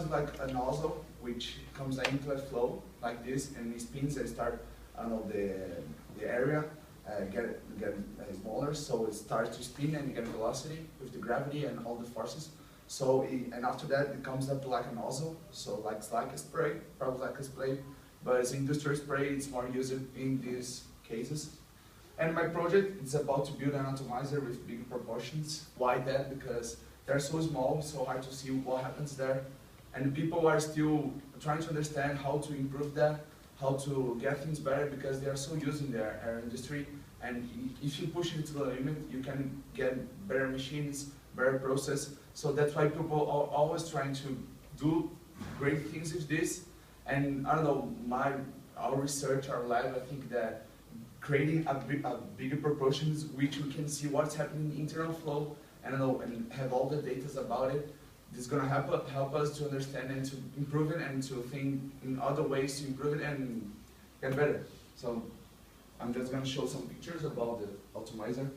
like a nozzle which comes into a flow like this, and it spins and start, I don't know, the area get smaller, so it starts to spin and you get velocity with the gravity and all the forces. So and after that it comes up to like a nozzle, so like it's like a spray, probably like a spray, but it's industrial spray. It's more used in these cases. And my project is about to build an atomizer with big proportions. Why that? Because they're so small, so hard to see what happens there. And people are still trying to understand how to improve that, how to get things better, because they are so used in their industry. And if you push it to the limit, you can get better machines, better process. So that's why people are always trying to do great things with this. And I don't know, our research, our lab, I think that creating a bigger proportions, which we can see what's happening in internal flow, and have all the data about it. This is going to help us to understand and to improve it, and to think in other ways to improve it and get better. So I'm just going to show some pictures about the atomizer.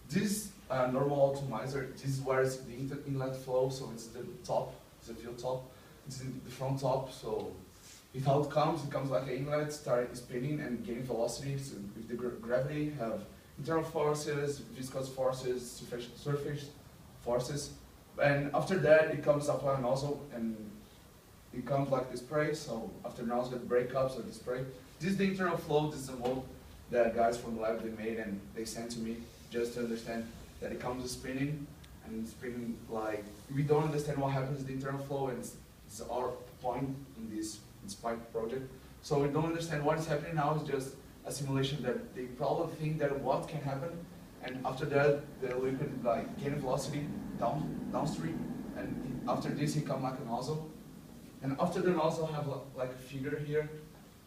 This normal atomizer, this is where it's the inlet flow, so it's the top, it's the field top. It's in the front top, so how it comes like an inlet, start spinning and gaining velocity. So with the gravity, have internal forces, viscous forces, surface forces. And after that, it comes up like a nozzle, and it comes like the spray. So after nozzle, it breaks up, so the spray. This is the internal flow. This is the mold that guys from the lab they made, and they sent to me just to understand that it comes spinning, and spinning like we don't understand what happens in the internal flow, and it's our point in this pipe project. So we don't understand what is happening now. It's just a simulation that they probably think that what can happen, and after that the liquid like gain velocity downstream, and after this it comes like a nozzle, and after the nozzle have like a figure here.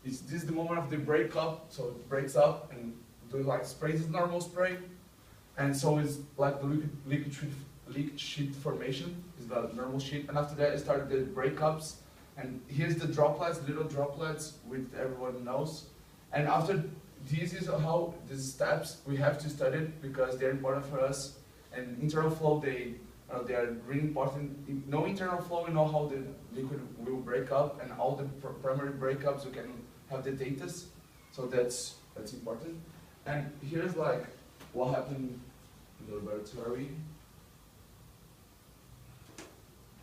This is the moment of the break up, so it breaks up and do like sprays is normal spray, and so it's like the liquid sheet formation is the normal sheet, and after that it started the breakups. And here's the droplets, little droplets, which everyone knows. And after this is how these steps we have to study it, because they're important for us. And internal flow, they are really important. No internal flow, we know how the liquid will break up, and all the primary breakups we can have the data. So that's important. And here's like what happened in the laboratory.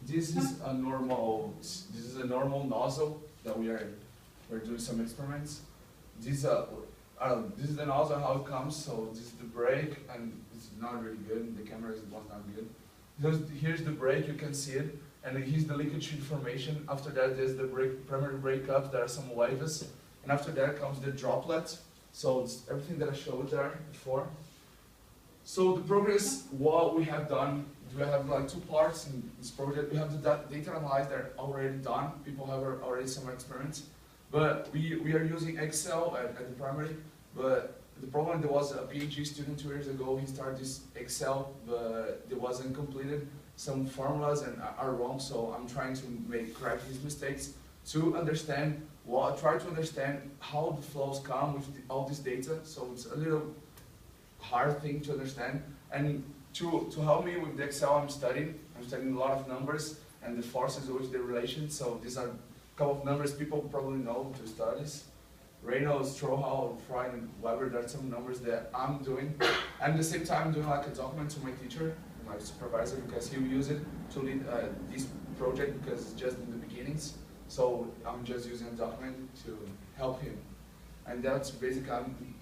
This is a normal nozzle that we're doing some experiments. This is the nozzle how it comes. So this is the brake, and it's not really good. The camera was not good. Here's the brake, you can see it, and here's the liquid sheet formation. After that, there's the primary breakups. There are some waves, and after that comes the droplets. So it's everything that I showed there before. So the progress, what we have done. We have like two parts in this project. We have the data analyzed that are already done. People have already some experiments. But we are using Excel at the primary. But the problem, there was a PhD student 2 years ago. He started this Excel, but it wasn't completed. Some formulas are wrong, so I'm trying to correct his mistakes to understand, try to understand how the flows come with all this data. So it's a little hard thing to understand. And to help me with the Excel, I'm studying a lot of numbers and the forces with the relations. So these are a couple of numbers people probably know to studies. Reynolds, Strohal, Freud, and Weber, there are some numbers that I'm doing. And at the same time, I'm doing like a document to my teacher, my supervisor, because he will use it to lead this project, because it's just in the beginnings. So I'm just using a document to help him. And that's basically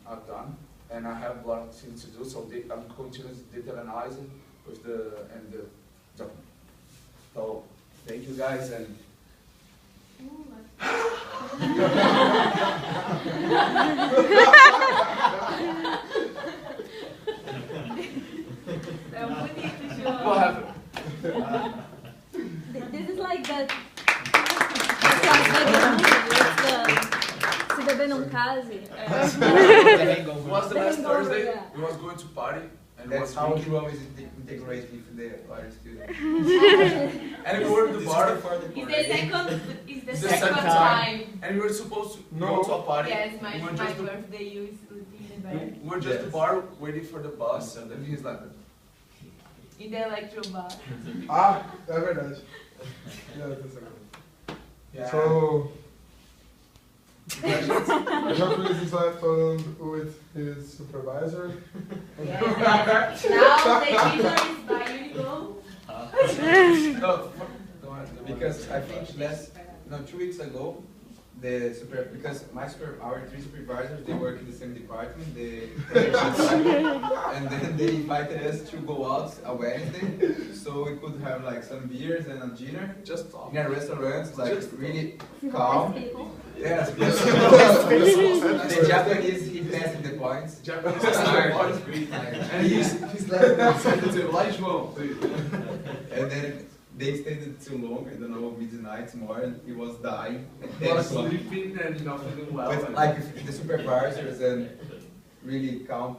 I've done. And I have a lot of things to do, so I'm continuous data analyzing with the document. So thank you guys, and what happened? This is like that. Se beber não case. It was the last Thursday. Yeah. We was going to party, and That's how you always integrate with the other students. and we were at the bar. It's the second time. And we were supposed to go to a party. Yes, my we were just birthday you sleeping in the bed. we were just at the bar waiting for the bus, and then he's like, In the electro bar. Ah, é verdade. Yeah, that's okay. Yeah. So, Jean-Louis is left alone with his supervisor. Yeah. Now the teacher is by unigou. No, because I think 2 weeks ago, because our 3 supervisors, they work in the same department, and then they invited us to go out a Wednesday, so we could have like some beers and a dinner, Just talk. in a restaurant, like really calm. People. Yes, because the Japanese, he passed the points. Japanese and he's like, send it to like João. And then they stayed too long, I don't know, midnight more, and he was dying. He was sleeping and not feeling well. But like the supervisors and really calm